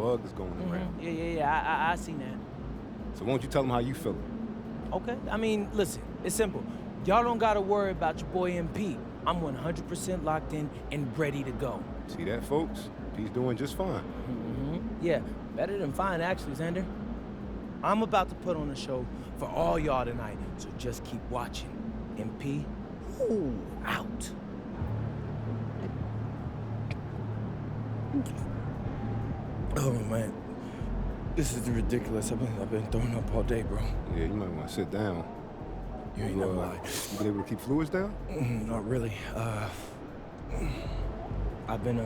bug that's going around. Yeah, I seen that. So won't you tell them how you feeling? Okay, I mean, listen, it's simple. Y'all don't gotta worry about your boy MP. I'm 100% locked in and ready to go. See that, folks? He's doing just fine. Yeah, better than fine, actually, Xander. I'm about to put on a show for all y'all tonight, so just keep watching. MP, ooh, out. Oh, man. This is ridiculous. I've been throwing up all day, bro. Yeah, you might want to sit down. You ain't never lied. You been able to keep fluids down? Not really. I've been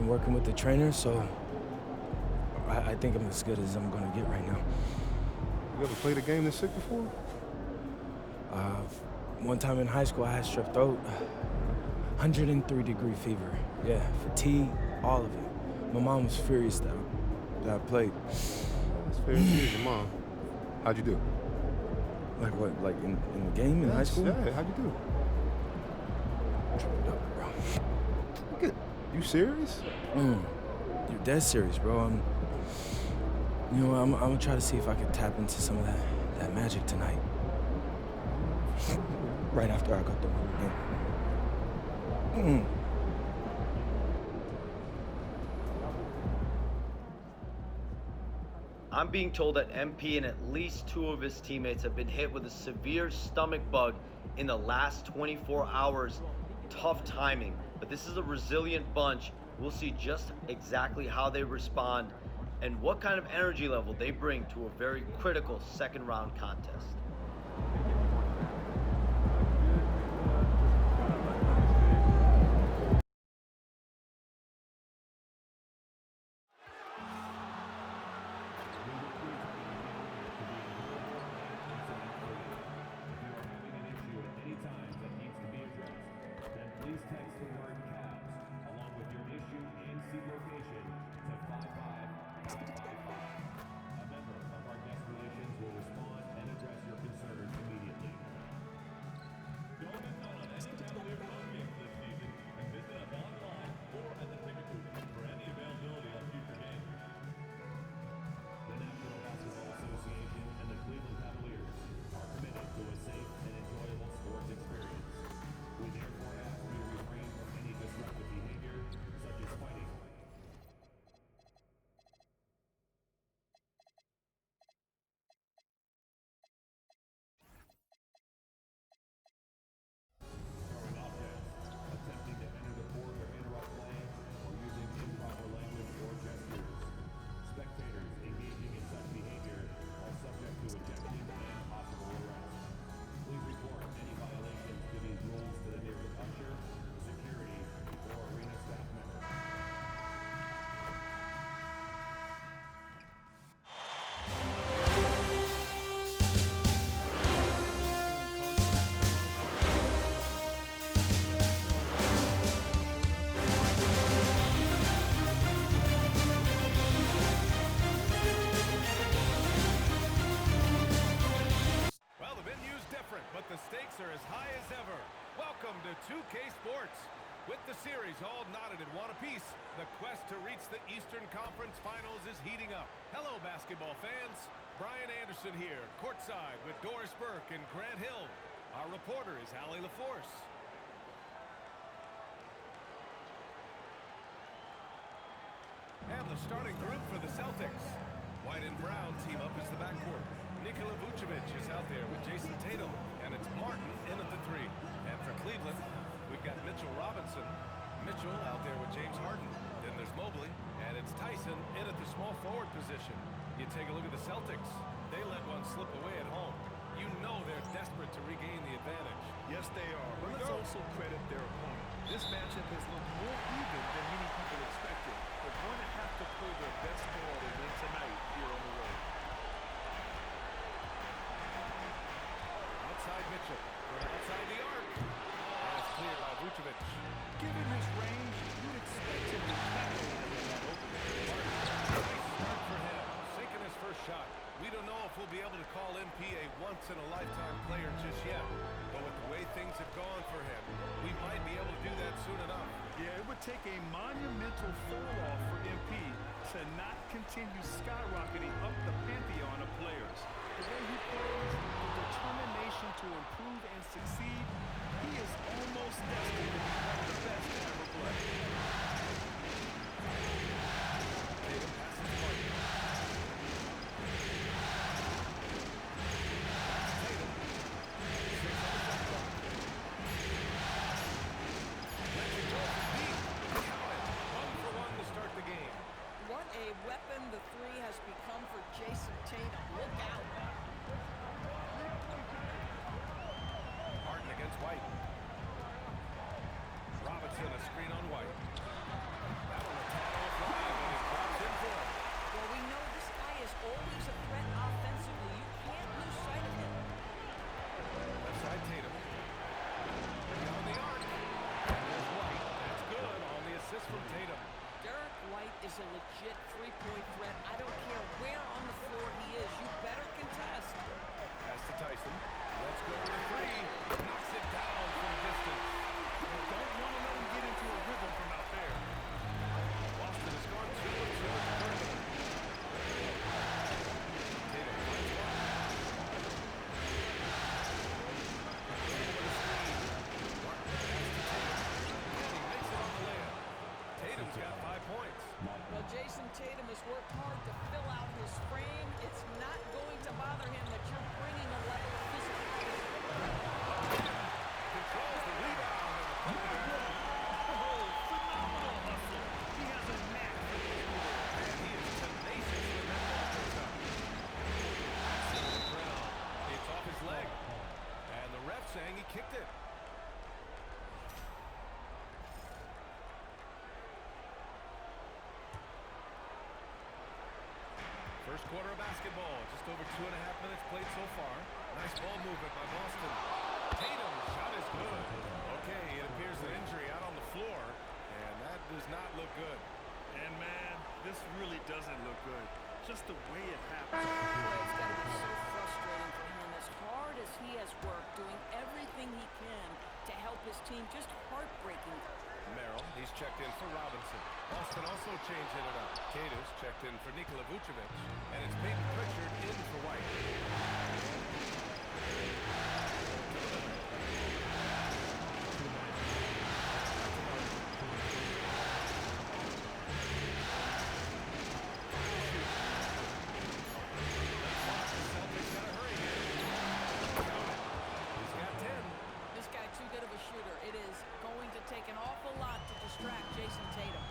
working with the trainer, so I think I'm as good as I'm gonna get right now. You ever played a game this sick before? One time in high school, I had strep throat, 103-degree fever. Yeah, fatigue, all of it. My mom was furious that I played. It's fair to see your mom. How'd you do? Like what? Like in the game in high school? Yeah, how'd you do? Tripped up, bro. Look at you serious? You're dead serious, bro. You know what? I'm gonna try to see if I can tap into some of that magic tonight. Right after I got the again. I'm being told that MP and at least 2 of his teammates have been hit with a severe stomach bug in the last 24 hours. Tough timing, but this is a resilient bunch. We'll see just exactly how they respond and what kind of energy level they bring to a very critical second round contest. With the series all knotted in one apiece, the quest to reach the Eastern Conference Finals is heating up. Hello, basketball fans. Brian Anderson here, courtside with Doris Burke and Grant Hill. Our reporter is Allie LaForce. And the starting group for the Celtics. White and Brown team up as the backcourt. Nikola Vucevic is out there with Jason Tatum, and it's Martin in at the 3. And for Cleveland, we've got Mitchell Robinson. Mitchell out there with James Harden. Then there's Mobley, and it's Tyson in at the small forward position. You take a look at the Celtics. They let one slip away at home. You know they're desperate to regain the advantage. Yes, they are. But let's also credit their opponent. This matchup has looked more even than many people expected. They're going to have to play their best ball to win tonight here on the road. Outside Mitchell. Outside the arc. And it's cleared by Vucevic. Given his range, you'd expect him to capitalize on that opening. Nice start for him. Sinking his first shot. We don't know if we'll be able to call MP a once-in-a-lifetime player just yet. But with the way things have gone for him. We might be able to do that soon enough. Yeah, it would take a monumental fall-off for MP to not continue skyrocketing up the pantheon of players. The way he plays, the determination to improve and succeed, he is almost destined to be one of the best to ever play. Tatum passes to Martin. Tatum. 6 on the shot clock. Lets it go for deep. Count it. 1 for 1 to start the game. What a weapon the three has become for Jason Tatum. Look out. Martin against White. Robinson, a screen on White. That one a tall fly, but it drops in for him. Well, we know this guy is always a threat offensively. You can't lose sight of him. Left side Tatum. Beyond the arc. And there's White. That's good on the assist from Tatum. Derek White is a legit three-point threat. I don't care where on the floor he is. You better contest. Pass to Tyson. Let's go to the three. Knocks it down from distance. Don't want to let him get into a rhythm from out there. Boston has gone 2 of 2 in the tournament. Tatum finds one. Over the screen. Martin pass to Tatum. And he makes it on the layup. Tatum's got 5 points. Well, Jason Tatum has worked hard to fill out his frame. It's not going to bother him that you're bringing a level of physicality. Controls the rebound. Oh, phenomenal hustle. He has a knack for this move. And he is tenacious when that ball goes up. That's it to Brown. It's off his leg. And the ref saying he kicked it. First quarter of basketball. Just over 2.5 minutes played so far. Nice ball movement by Boston. Tatum, shot is good. Okay, it appears an injury out on the floor. And that does not look good. And man, this really doesn't look good. Just the way it happens. Boy, it's got to be so frustrating for him. As hard as he has worked, doing everything he can to help his team, just heartbreaking. Merrill, he's checked in for Robinson. Boston also changing it up. Cato's checked in for Nikola Vucevic. And it's Peyton Pritchard in for White. Celtics got to hurry here. Count it. He's got 10. This guy too good of a shooter. It is going to take an awful lot to distract Jason Tatum.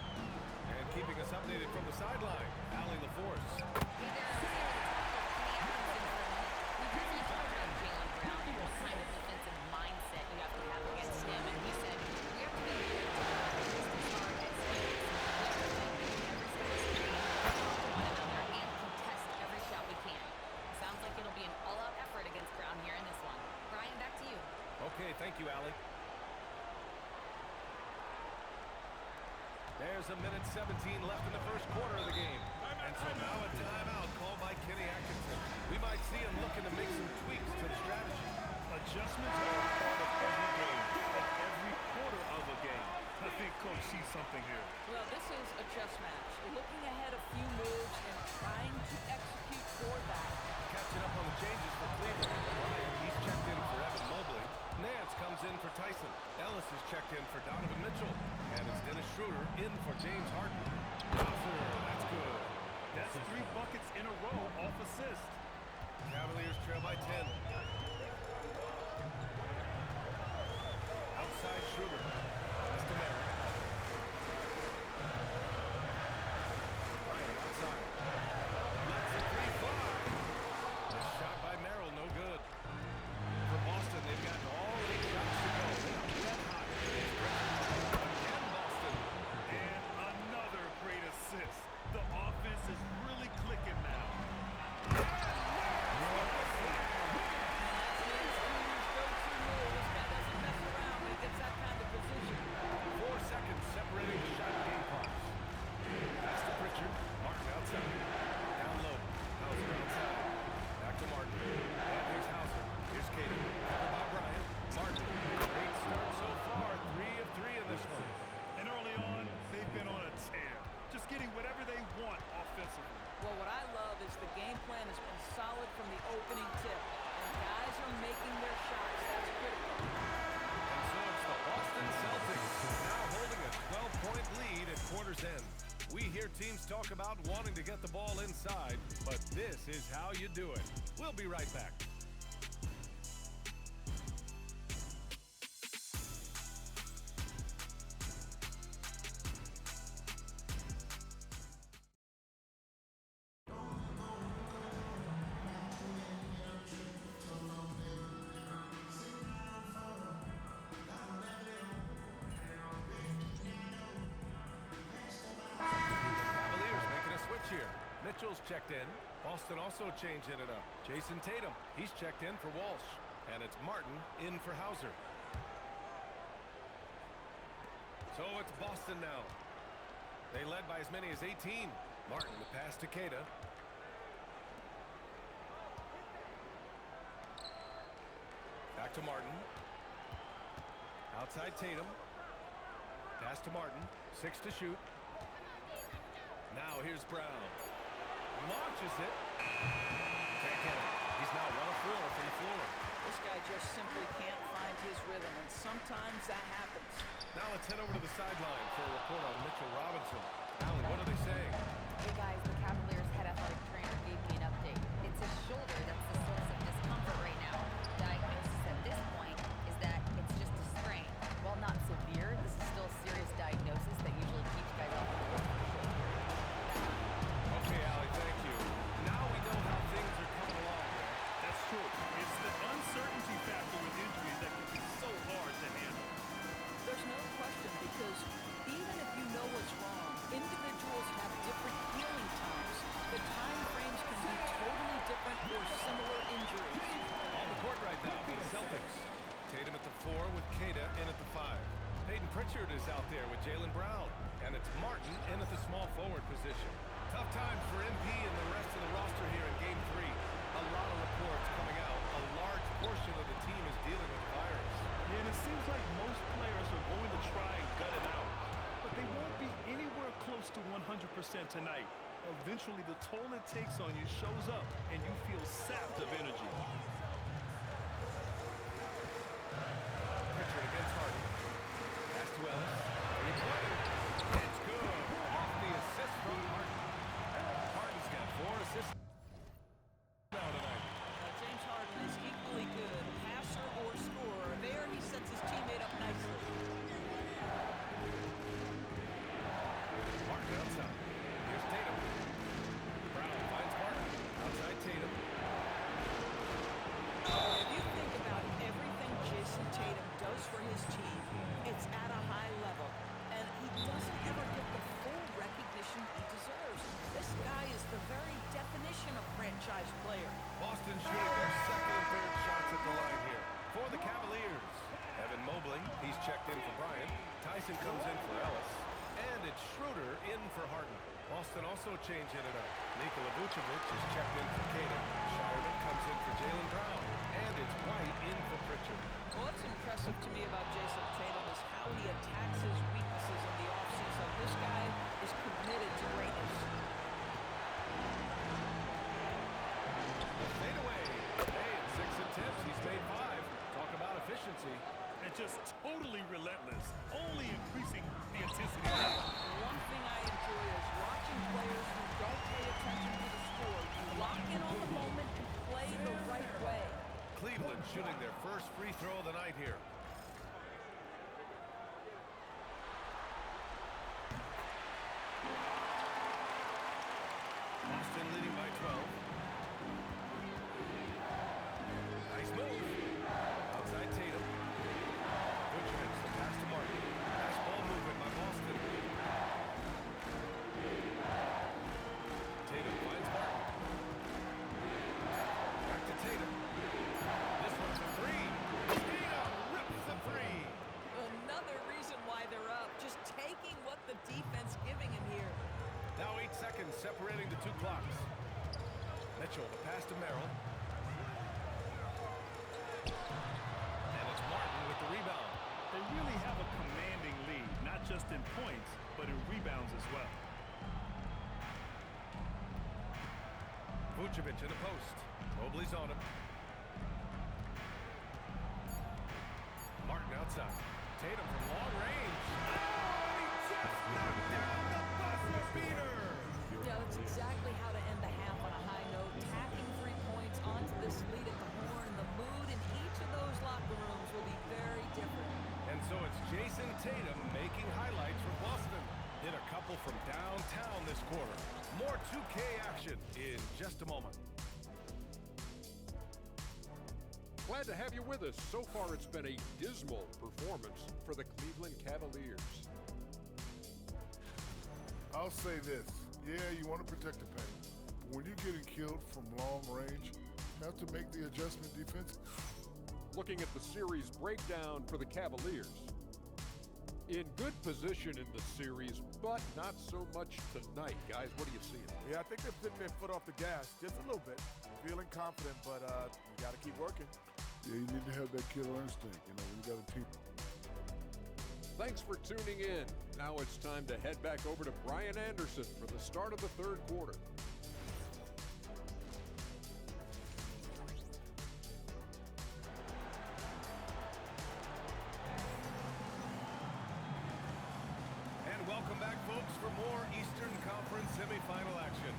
And keeping us updated from the sideline, Allie LaForce. Hey there, I'm here to talk about Kenny Atkinson for a minute. We briefly talked about Jaylen Brown and what kind of defensive mindset you have to have against him. And he said, we have to be prepared to work just as hard as he is. We have to take every single screen, talk to one another, and contest every shot we can. Sounds like it'll be an all-out effort against Brown here in this one. Brian, back to you. Okay, thank you, Allie. There's a minute 17 left in the first quarter of the game. And so now a timeout called by Kenny Atkinson. We might see him looking to make some tweaks to the strategy. Adjustments are a part of every game, of every quarter of a game. I think Coach sees something here. Well, this is a chess match. Looking ahead a few moves and trying to execute for that. Catching up on the changes for Cleveland. Bryant, he's checked in for Evan Mobley. Nance comes in for Tyson. Ellis is checked in for Donovan Mitchell. And it's Dennis Schroeder in for James Harden. Bowser, that's from making their shots. That's critical. And so it's the Boston Celtics now holding a 12-point lead at quarter's end. We hear teams talk about wanting to get the ball inside, but this is how you do it. We'll be right back. Here. Mitchell's checked in. Boston also changing it up. Jason Tatum, he's checked in for Walsh. And it's Martin in for Hauser. So it's Boston now. They led by as many as 18. Martin the pass to Queta. Back to Martin. Outside Tatum. Pass to Martin. 6 to shoot. Now here's Brown. Launches it. Can't get it. He's now 1 of 4 from the floor. This guy just simply can't find his rhythm, and sometimes that happens. Now let's head over to the sideline for a report on Mitchell Robinson. Allie, what are they saying? Hey guys, the Cavaliers head athletic trainer gave me an update. It's his shoulder that's the source of discomfort right now. Diagnosis at this point is that it's just a sprain. While not severe, this is still a serious diagnosis that usually keeps guys off the court for the shoulder. Okay, Allie, thank you. Now we know how things are coming along. That's true. It's the uncertainty factor with injuries that can be so hard to handle. There's no question, because even if you know what's wrong, individuals have different healing times. The time frames can be totally different for similar injuries. On the court right now for the Celtics. Tatum at the 4 with Queta in at the 5. Peyton Pritchard is out there with Jaylen Brown. And it's Martin in at the small forward position. Tough time for MP and the rest of the roster here in Game 3. A lot of reports coming out. A large portion of the team is dealing with virus. Yeah, and it seems like most players are going to try and gut it out. But they won't be anywhere close to 100% tonight. Eventually, the toll it takes on you shows up, and you feel sapped of energy. Pritchard against Harden. Pass to Ellis. It's good. Off the assist from Harden. Harden's got 4 assists now tonight. James Harden is equally good, passer or scorer. There he sets his teammate up nicely. Martin outside. Here's Tatum. Brown finds Martin. Outside Tatum. If you think about everything Jason Tatum does for his team, it's at a high level. And he doesn't ever get the full recognition he deserves. This guy is the very definition of franchise player. Boston shooting their second and third shots at the line here. For the Cavaliers, Evan Mobley, he's checked in for Bryant. Tyson comes in for Ellis. And it's Schroeder in for Harden. Boston also changing it up. Nikola Vucevic is checked in for Queta. Shireman comes in for Jaylen Brown. And it's White in for Pritchard. Well, what's impressive to me about Jason Tatum is how he attacks his weaknesses in the offseason. This guy is committed to greatness. Fade away. Hey, in 6 attempts, he's made 5. Talk about efficiency. And just totally relentless, only increasing the intensity. One thing I enjoy is watching players who don't pay attention to the score. You lock in on the moment and play the right way. Cleveland shooting their first free throw of the night here. Boston leading by 12. Nice move. Outside Tatum. Vucevic, the pass to Martin. Nice ball movement by Boston. Tatum finds Martin. Back to Tatum. This one's a 3. Tatum rips the 3. Another reason why they're up. Just taking what the defense giving him here. Now 8 seconds separating the 2 clocks. Mitchell, the pass to Merrill. And it's Martin with the rebound. They really have a commanding lead, not just in points, but in rebounds as well. Vucevic in the post. Mobley's on him. outside. Tatum from long range. Oh, he just knocked down the buzzer beater. Yeah, that's exactly how to end the half on a high note. Tacking 3 points onto this lead at the horn. The mood in each of those locker rooms will be very different. And so it's Jason Tatum making highlights for Boston. Hit a couple from downtown this quarter. More 2K action in just a moment. Glad to have you with us. So far, it's been a dismal performance for the Cleveland Cavaliers. I'll say this. Yeah, you want to protect the paint. But when you're getting killed from long range, you have to make the adjustment defensively. Looking at the series breakdown for the Cavaliers. In good position in the series, but not so much tonight. Guys, what are you seeing? Yeah, I think they're putting their foot off the gas just a little bit. Feeling confident, but you got to keep working. Yeah, you need to have that killer instinct, you know, when you got a team. Thanks for tuning in. Now it's time to head back over to Brian Anderson for the start of the third quarter. And welcome back, folks, for more Eastern Conference semifinal action.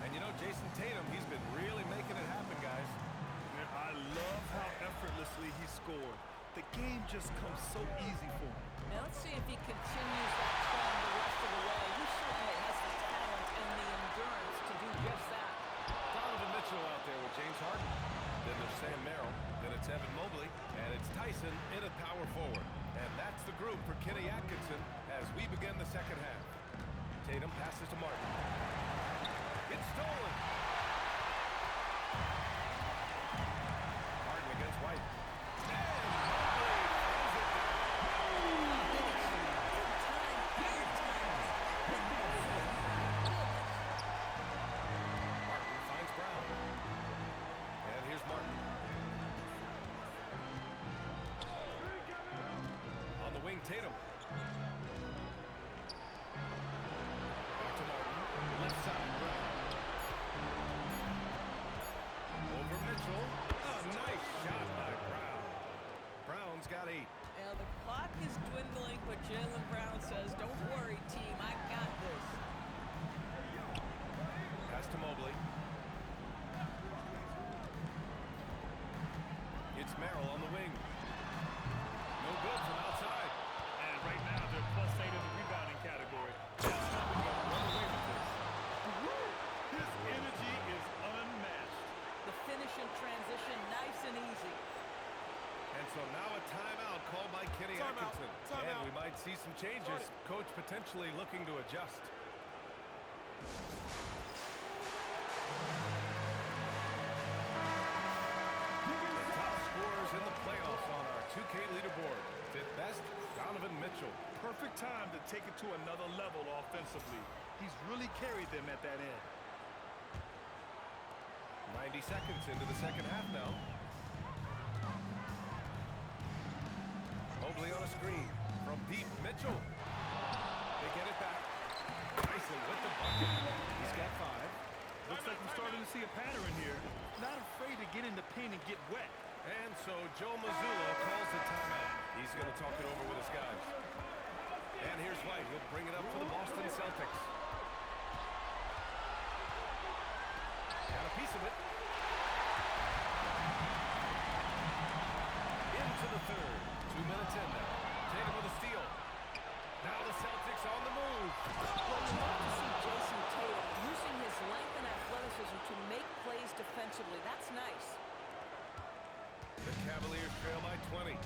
And you know, Jason Tatum, he's been really making it happen, guys. Man, I love how effortlessly he scored. The game just comes so easy for him. Now let's see if he continues that trend the rest of the way. He certainly has the talent and the endurance to do just that. Donovan Mitchell out there with James Harden. Then there's Sam Merrill. Then it's Evan Mobley. And it's Tyson in at power forward. And that's the group for Kenny Atkinson as we begin the second half. Tatum passes to Martin. It's stolen. Harden against White. Martin finds Brown. And here's Martin. On the wing, Tatum. Back to Martin. Left side, Brown. Over Mitchell. A nice shot by Brown. Brown's got 8. Now the clock is dwindling, but Jaylen Brown says, don't worry, team, I got this. Pass to Mobley. It's Merrill on the wing. No good from outside. And right now, they're +8 in the rebounding category. That's how we got to run away with this. His energy is unmatched. The finish in transition, nice and easy. And so now a timeout called by Kenny Atkinson. And we might see some changes. Coach potentially looking to adjust. The top scorers in the playoffs on our 2K leaderboard. Fifth best, Donovan Mitchell. Perfect time to take it to another level offensively. He's really carried them at that end. 90 seconds into the second half now. Mobley on a screen from deep. Mitchell. They get it back. Tyson with the bucket. He's got 5. Looks like we're starting to see a pattern here. Not afraid to get in the paint and get wet. And so Joe Mazzulla calls the timeout. He's going to talk it over with his guys. And here's White. He'll bring it up for the Boston Celtics. Got a piece of it. Into the third. 2 minutes in now. Tatum with a steal. Now the Celtics on the move. Well, you love to see Jason Tatum using his length and athleticism to make plays defensively. That's nice. The Cavaliers trail by 20.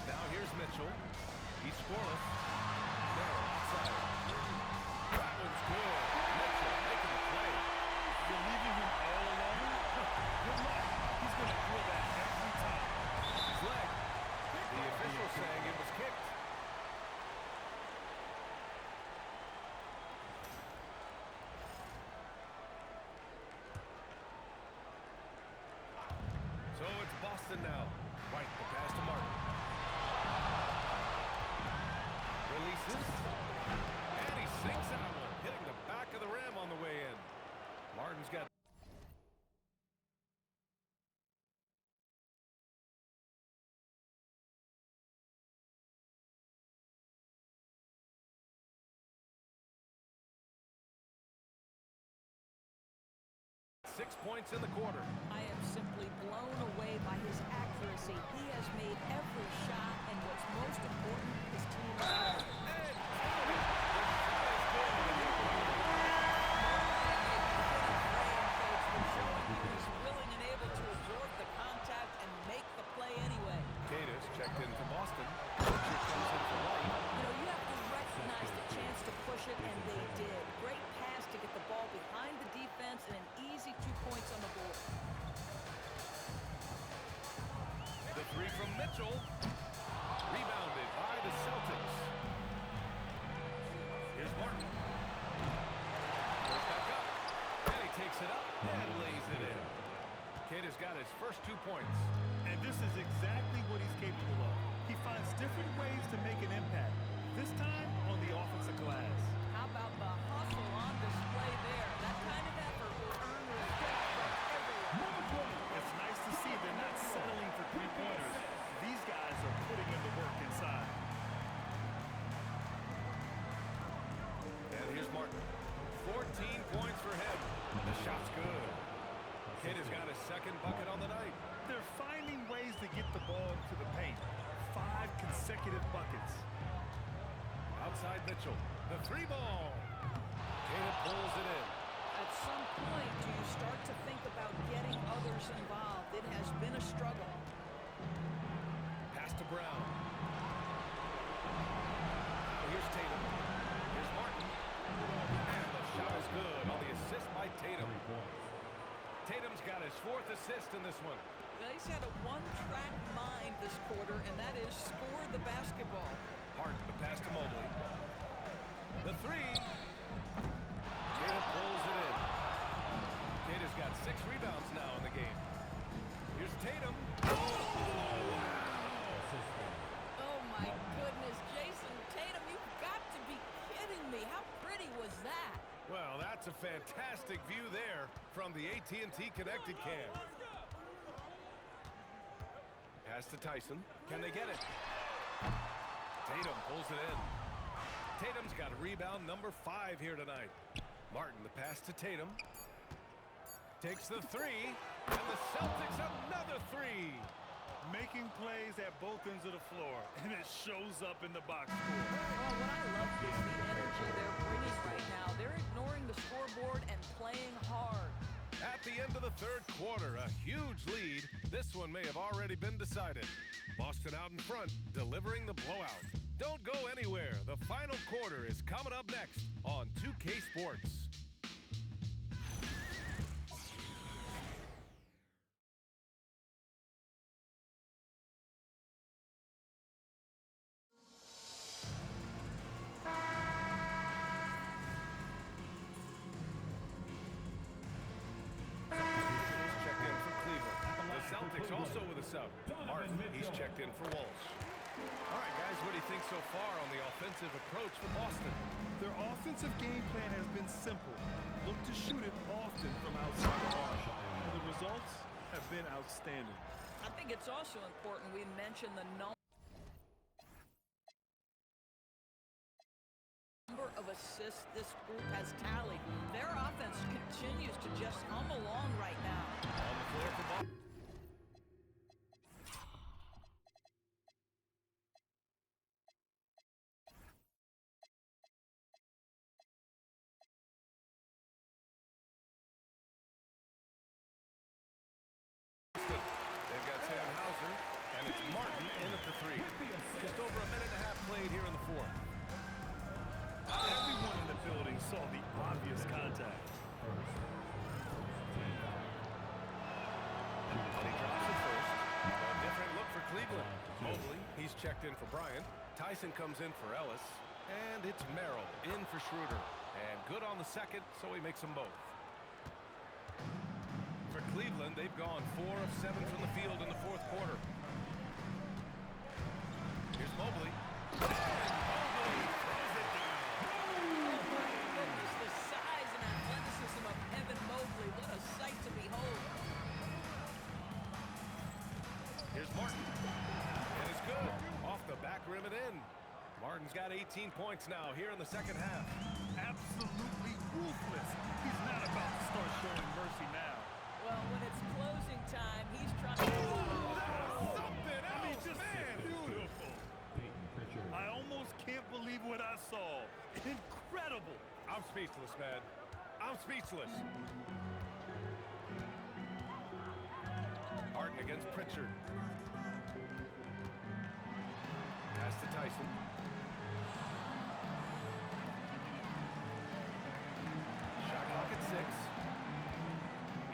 Now here's Mitchell. He's scoreless. Merrill outside. That one's good. Mitchell making the play. You're leaving him all alone? Good luck. He's going to drill that every time. His leg. The official saying it was kicked. So it's Boston now. White, the pass to Martin. Releases. 6 points in the quarter. I am simply blown away by his accuracy. He has made every shot, and what's most important, his team is winning. He's willing and able to absorb the contact and make the play anyway. Cadiz checked in for Boston. Butcher comes in for White. You know, you have to recognize the chance to push it, and they did. Great pass to get the ball behind the defense and an easy 2 points on the board. The three from Mitchell. Rebounded by the Celtics. Here's Martin. Goes back up. And he takes it up and lays it in. Cade has got his first 2 points. And this is exactly what he's capable of. He finds different ways to make an impact. This time on the offensive glass. How about the hustle on display there? That kind of effort will earn respect from everyone. It's nice to see they're not settling for three-pointers. These guys are putting in the work inside. And here's Martin. 14 points for him. The shot's good. Cade has got his second bucket on the night. They're finding ways to get the ball into the paint. 5 consecutive buckets. Outside Mitchell. The three ball. Cade pulls it in. At some point, do you start to think about getting others involved? It has been a struggle. Pass to Brown. Here's Tatum. Here's Martin. And the shot is good on the assist by Tatum. Tatum's got his 4th assist in this one. Well, he's had a one-track mind this quarter, and that is score the basketball. Harden, the pass to Mobley. The three. Tatum pulls it in. Cade has got 6 rebounds now in the game. Here's Tatum. Oh, my goodness. Jason Tatum, you've got to be kidding me. How pretty was that? Well, that's a fantastic view there from the AT&T Connected Cam. Pass to Tyson. Can they get it? Tatum pulls it in. Tatum's got rebound number 5 here tonight. Martin, the pass to Tatum. Takes the three, and the Celtics another three. Making plays at both ends of the floor, and it shows up in the box score. Well, what I love is the energy they're bringing right now. They're ignoring the scoreboard and playing hard. At the end of the third quarter, a huge lead. This one may have already been decided. Boston out in front, delivering the blowout. Don't go anywhere. The final quarter is coming up next on 2K Sports. Also with a sub. Martin, he's checked in for Walsh. All right, guys, what do you think so far on the offensive approach for Boston? Their offensive game plan has been simple. Look to shoot it often from outside the arc. And the results have been outstanding. I think it's also important we mention the number of assists this group has tallied. Their offense continues to just hum along right now. On the floor for Boston. They've got Sam Hauser, and it's Martin in at the three. Just over a minute and a half played here in the fourth. Everyone in the building saw the obvious contact. And he drops it first. A different look for Cleveland. Mobley, he's checked in for Bryant. Tyson comes in for Ellis. And it's Merrill in for Schroeder. And good on the second, so he makes them both. For Cleveland, they've gone 4 of 7 from the field in the fourth quarter. Here's Mobley. Mobley throws it down. Oh, my goodness, the size and athleticism of Evan Mobley. What a sight to behold. Here's Martin. And it's good. Off the back rim and in. Martin's got 18 points now here in the second half. Absolutely ruthless. He's not about to start showing mercy now. Well, when it's closing time, he's trying to... Something else, Just man! beautiful. I almost can't believe what I saw. Incredible. I'm speechless, man. I'm speechless. Martin against Pritchard. Pass to Tyson. Shot clock at 6.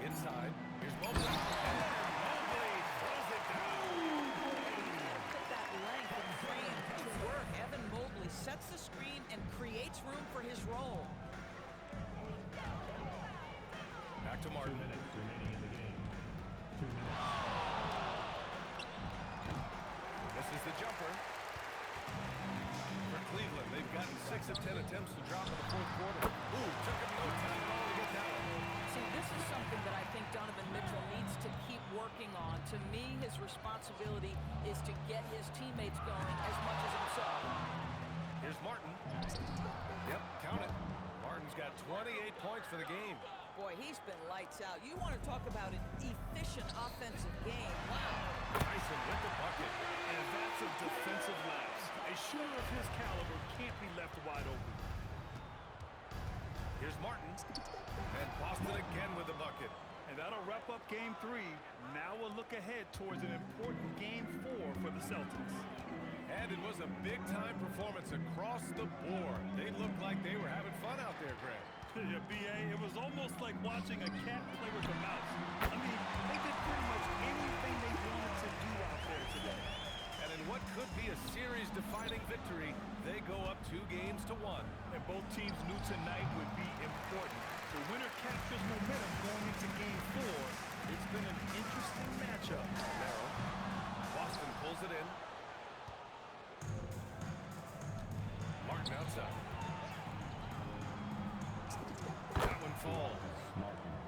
Inside. Here's Mobley. And Mobley throws it down. Put that length and frame to work. Evan Mobley sets the screen and creates room for his role. Back to Martin. This is the jumper. For Cleveland, they've gotten 6 of 10 attempts to drop in the fourth quarter. Ooh, took him no time at all to get down. See, this is something that I think Donovan Mitchell needs to keep working on. To me, his responsibility is to get his teammates going as much as himself. Here's Martin. Yep, count it. Martin's got 28 points for the game. Boy, he's been lights out. You want to talk about an efficient offensive game. Wow. Tyson with the bucket. And that's a defensive lapse. A shooter of his caliber can't be left wide open. Here's Martin. And Boston again with the bucket. And that'll wrap up Game 3. Now we'll look ahead towards an important Game 4 for the Celtics. And it was a big-time performance across the board. They looked like they were having fun out there, Greg. Yeah, B.A., it was almost like watching a cat play with a mouse. I mean, they did pretty much anything they wanted to do out there today. And in what could be a series-defining victory, they go up 2-1. And both teams knew tonight would be important. The winner captures momentum going into Game 4. It's been an interesting matchup. Narrow. Boston pulls it in. Martin outside. That one falls.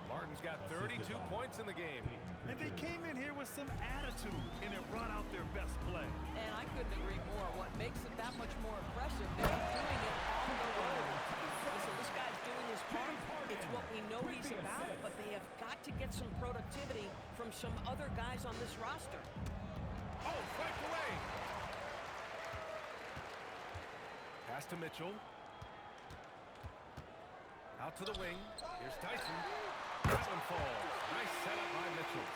Martin's got 32 points in the game. And they came in here with some attitude, and it brought out their best play. And I couldn't agree more. What makes it that much more impressive, they're doing it on the road. Listen, this guy's doing his part. It's what we know he's about, but they have got to get some productivity from some other guys on this roster. Oh, flanked away. Pass to Mitchell. Out to the wing. Here's Tyson. That one falls. Nice setup by Mitchell.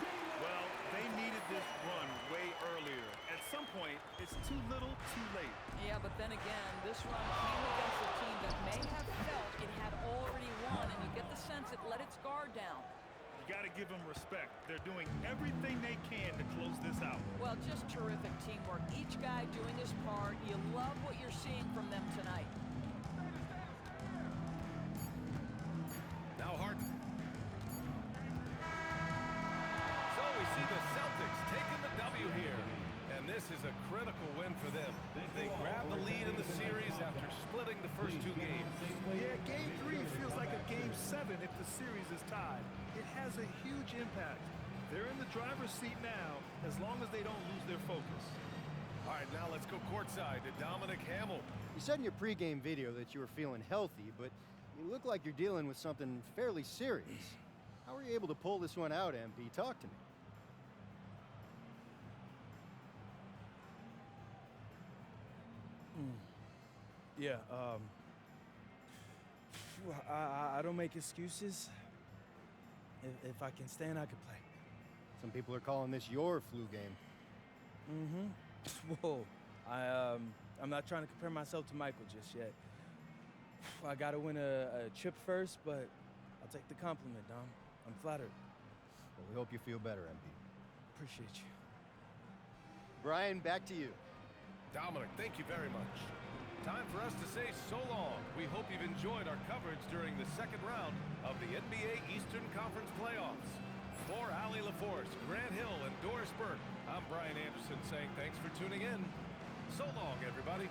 Well, they needed this run way earlier. At some point, it's too little, too late. Yeah, but then again, this run came against a team that may have felt it had already won, and you get the sense it let its guard down. You got to give them respect. They're doing everything they can to close this out. Well, just terrific teamwork. Each guy doing his part. You love what you're seeing from them tonight. Now Harden. So we see the Celtics taking the W here. And this is a critical win for them. They grab the lead in the series after splitting the first 2 games. Yeah, Game 3 feels like a Game 7 if the series is tied. It has a huge impact. They're in the driver's seat now, as long as they don't lose their focus. All right, now let's go courtside to Dominic Hamill. You said in your pregame video that you were feeling healthy, but you look like you're dealing with something fairly serious. How were you able to pull this one out, MP? Talk to me. Yeah, I don't make excuses. If I can stand, I can play. Some people are calling this your flu game. Mm-hmm. Whoa. I'm not trying to compare myself to Michael just yet. I gotta win a chip first, but I'll take the compliment, Dom. I'm flattered. Well, we hope you feel better, MP. Appreciate you. Brian, back to you. Dominic, thank you very much. Time for us to say so long. We hope you've enjoyed our coverage during the second round of the NBA Eastern Conference playoffs. For Allie LaForce, Grant Hill, and Doris Burke, I'm Brian Anderson saying thanks for tuning in. So long, everybody.